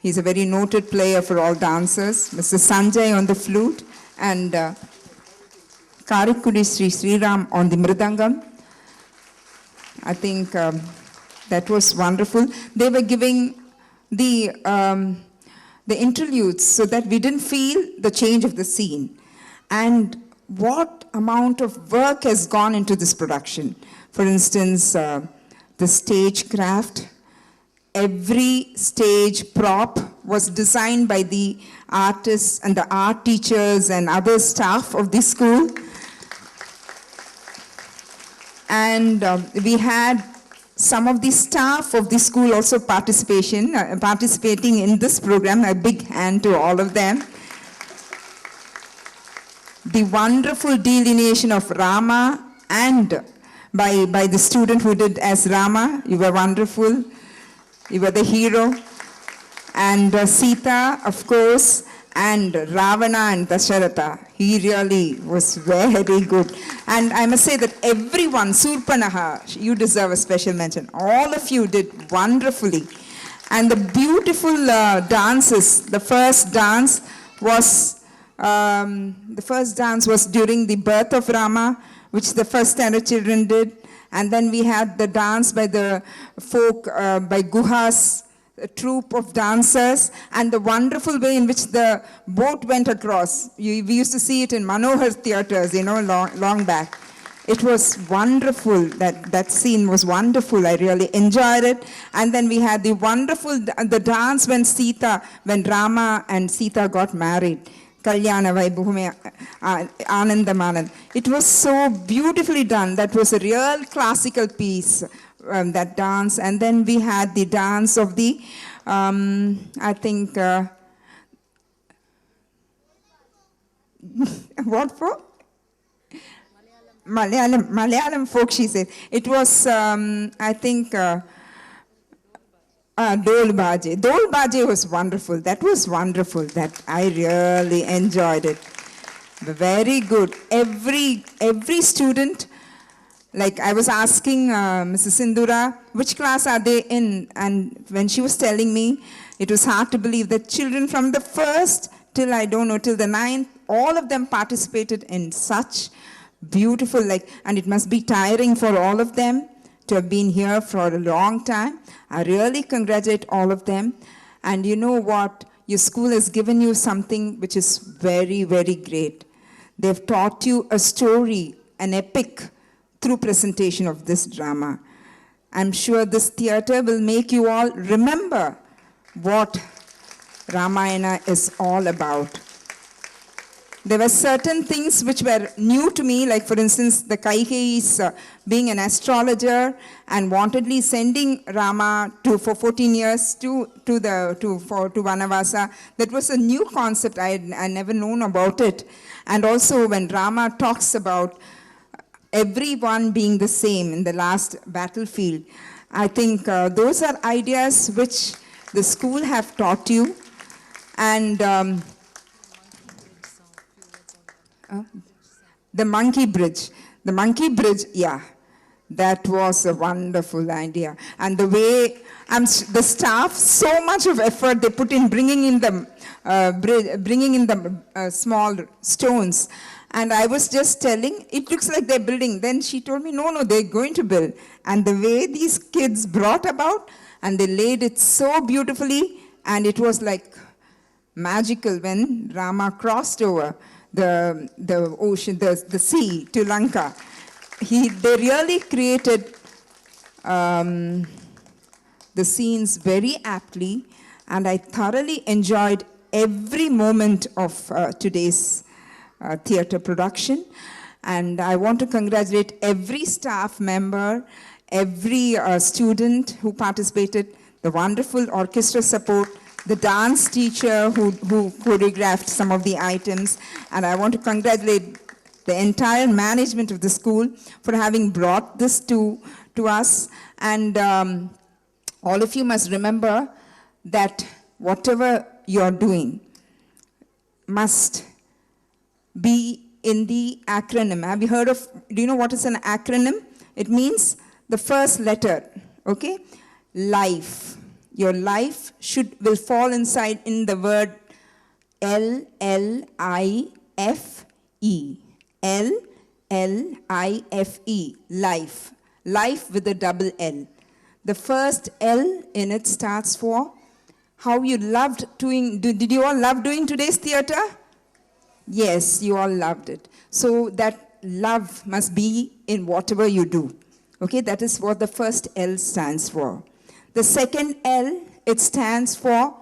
He's a very noted player for all dancers. Mr. Sanjay on the flute and Karikkudi Sri Sriram on the mridangam. I think that was wonderful. They were giving the interludes so that we didn't feel the change of the scene. And what amount of work has gone into this production. For instance, the stagecraft, every stage prop was designed by the artists and the art teachers and other staff of the school. And we had some of the staff of the school also participating in this program. A big hand to all of them. The wonderful delineation of Rama and by the student who did as Rama. You were wonderful. You were the hero. And Sita, of course, and Ravana and Dasharatha. He really was very good. And I must say that everyone, Surpanaha, you deserve a special mention. All of you did wonderfully. And the beautiful dances, the first dance was during the birth of Rama, which the first standard children did. And then we had the dance by the folk, by Guha's troupe of dancers, and the wonderful way in which the boat went across. We used to see it in Manohar theaters, long back. It was wonderful. That scene was wonderful. I really enjoyed it. And then we had the dance when Rama and Sita got married. Kalyana Vaibhume Anandamanan. It was so beautifully done. That was a real classical piece, that dance. And then we had the dance of the, what for? Malayalam folk, she said. It was, Dol Baje. Dol Baje was wonderful. That was wonderful. That I really enjoyed it. Very good. Every student, like I was asking Mrs. Sindura, which class are they in? And when she was telling me, it was hard to believe that children from the first till the 9th, all of them participated in such beautiful, and it must be tiring for all of them to have been here for a long time. I really congratulate all of them. And you know what? Your school has given you something which is very, very great. They've taught you a story, an epic, through presentation of this drama. I'm sure this theater will make you all remember what Ramayana is all about. There were certain things which were new to me, like for instance, the Kaikeyi's being an astrologer and wantedly sending Rama for 14 years to Vanavasa. That was a new concept. I never known about it. And also when Rama talks about everyone being the same in the last battlefield, I think those are ideas which the school have taught you. And the monkey bridge, yeah, that was a wonderful idea. And the way the staff, so much of effort they put in bringing in the small stones. And I was just telling, it looks like they're building. Then she told me, no, they're going to build. And the way these kids brought about, and they laid it so beautifully, and it was like magical when Rama crossed over the ocean, the sea to Lanka. They really created the scenes very aptly, and I thoroughly enjoyed every moment of today's theater production. And I want to congratulate every staff member, every student who participated, the wonderful orchestra support, the dance teacher who choreographed some of the items. And I want to congratulate the entire management of the school for having brought this to us. And all of you must remember that whatever you're doing must be in the acronym. Have you heard of, do you know what is an acronym? It means the first letter, okay? Life. Your life will fall inside in the word L-L-I-F-E. L-L-I-F-E, life. Life with a double L. The first L in it starts for how you loved doing. Did you all love doing today's theater? Yes, you all loved it. So that love must be in whatever you do. Okay, that is what the first L stands for. The second L, it stands for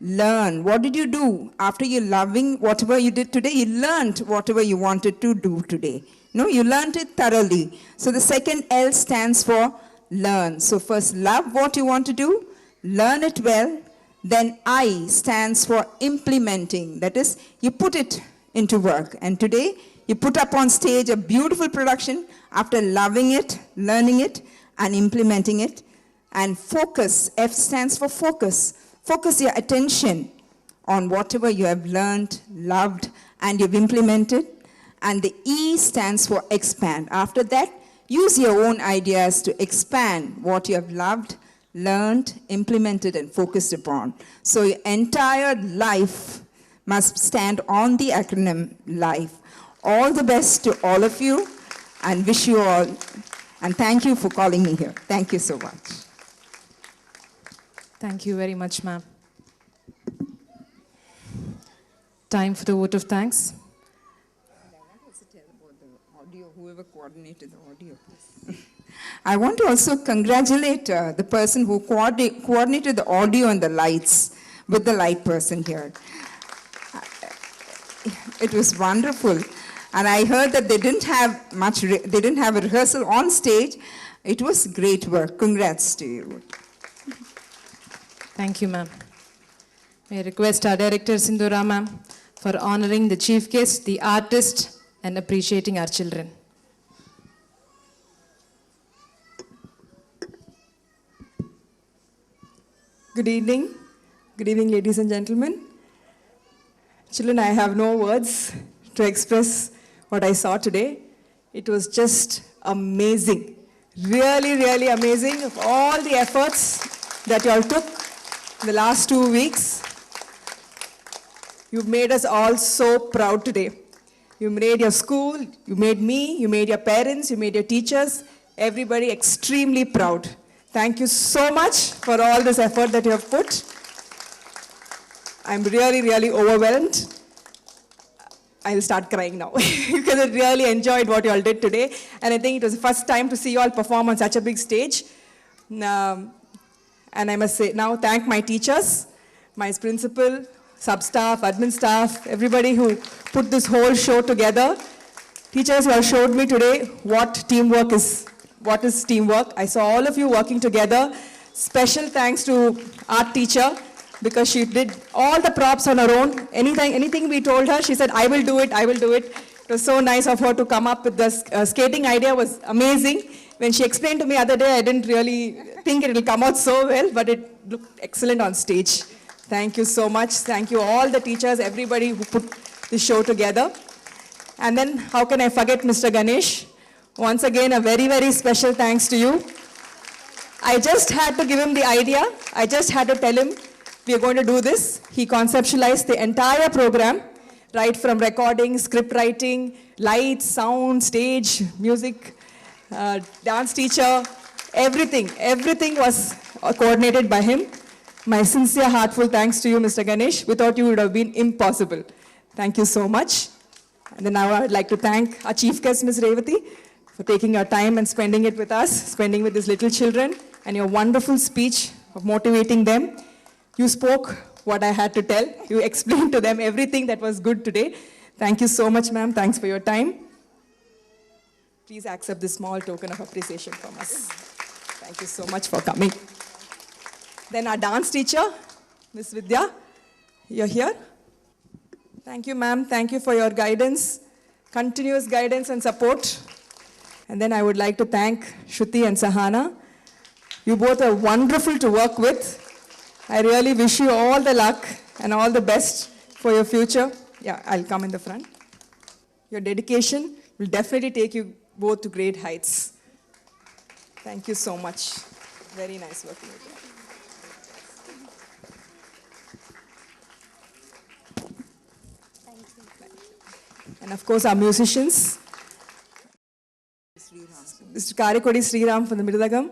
learn. What did you do? After you loving whatever you did today, you learned whatever you wanted to do today. No, you learned it thoroughly. So the second L stands for learn. So first love what you want to do, learn it well. Then I stands for implementing. That is, you put it into work. And today, you put up on stage a beautiful production after loving it, learning it, and implementing it. And focus, F stands for focus. Focus your attention on whatever you have learned, loved, and you've implemented. And the E stands for expand. After that, use your own ideas to expand what you have loved, learned, implemented, and focused upon. So your entire life must stand on the acronym LIFE. All the best to all of you, and wish you all, and thank you for calling me here. Thank you so much. Thank you very much, ma'am. Time for the vote of thanks. Whoever coordinated the audio, please. I want to also congratulate the person who coordinated the audio and the lights with the light person here. It was wonderful. And I heard that they didn't have a rehearsal on stage. It was great work. Congrats to you. Thank you, ma'am. May I request our director, Sindhura, ma'am, for honoring the chief guest, the artist, and appreciating our children. Good evening. Good evening, ladies and gentlemen. Children, I have no words to express what I saw today. It was just amazing. Really, really amazing. Of all the efforts that you all took in the last 2 weeks, you've made us all so proud today. You made your school, you made me, you made your parents, you made your teachers, everybody extremely proud. Thank you so much for all this effort that you have put. I'm really, really overwhelmed. I'll start crying now because I really enjoyed what you all did today. And I think it was the first time to see you all perform on such a big stage. And I must say now thank my teachers, my principal, sub-staff, admin staff, everybody who put this whole show together. Teachers who have showed me today what teamwork is. What is teamwork? I saw all of you working together. Special thanks to art teacher because she did all the props on her own. Anything we told her, she said, I will do it, I will do it. It was so nice of her to come up with this skating idea. Was amazing. When she explained to me the other day, I didn't really think it will come out so well, but it looked excellent on stage. Thank you so much. Thank you all the teachers, everybody who put this show together. And then how can I forget Mr. Ganesh? Once again, a very, very special thanks to you. I just had to give him the idea. I just had to tell him we are going to do this. He conceptualized the entire program, right from recording, script writing, lights, sound, stage, music, dance teacher, everything. Everything was coordinated by him. My sincere, heartfelt thanks to you, Mr. Ganesh. Without you, it would have been impossible. Thank you so much. And then now I would like to thank our chief guest, Ms. Revati, for taking your time and spending it with us, spending with these little children, and your wonderful speech of motivating them. You spoke what I had to tell. You explained to them everything that was good today. Thank you so much, ma'am. Thanks for your time. Please accept this small token of appreciation from us. Thank you so much for coming. Then our dance teacher, Ms. Vidya, you're here. Thank you, ma'am. Thank you for your guidance, continuous guidance and support. And then I would like to thank Shruti and Sahana. You both are wonderful to work with. I really wish you all the luck and all the best for your future. Yeah, I'll come in the front. Your dedication will definitely take you both to great heights. Thank you so much. Very nice working with you. And of course, our musicians. Mr. Karekodi Sriram from the Mirdagam.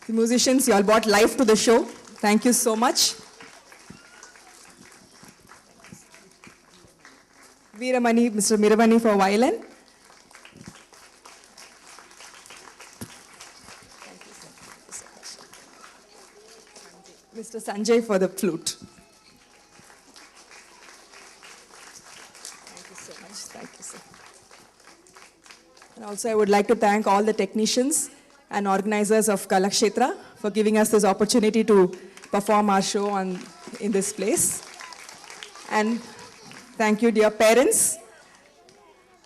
The musicians, you all brought life to the show. Thank you so much. Veeramani, Mr. Miravani for violin. Mr. Sanjay for the flute. Thank you so much. Thank you, sir. And also, I would like to thank all the technicians and organizers of Kalakshetra for giving us this opportunity to perform our show in this place. And thank you, dear parents.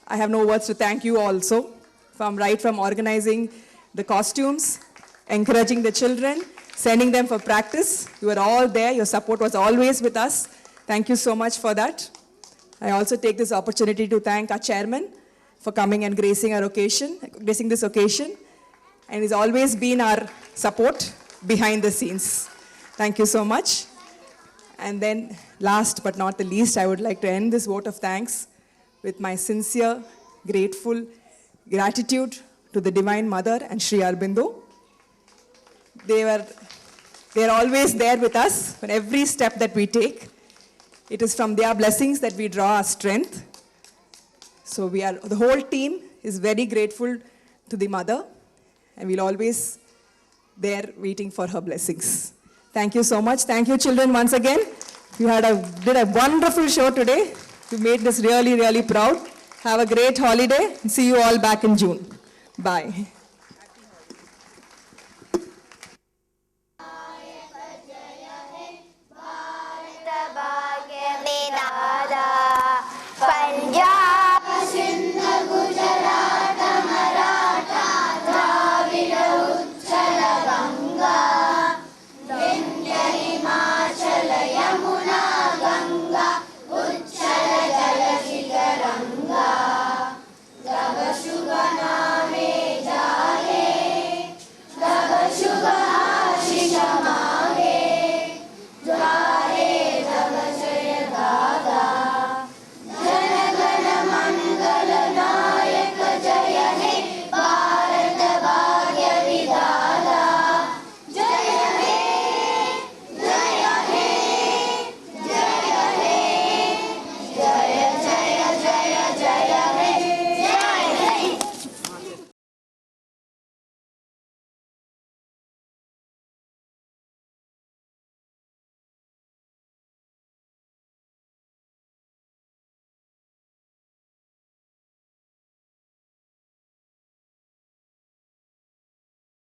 I have no words to thank you also, from organizing the costumes, encouraging the children, sending them for practice. You were all there. Your support was always with us. Thank you so much for that. I also take this opportunity to thank our chairman for coming and gracing this occasion. And he's always been our support behind the scenes. Thank you so much. And then, last but not the least, I would like to end this vote of thanks with my sincere, grateful gratitude to the Divine Mother and Sri Aurobindo. They're always there with us for every step that we take. It is from their blessings that we draw our strength. So the whole team is very grateful to the Mother, and we'll always there waiting for her blessings. Thank you so much. Thank you, children, once again. You did a wonderful show today. You made us really, really proud. Have a great holiday. See you all back in June. Bye.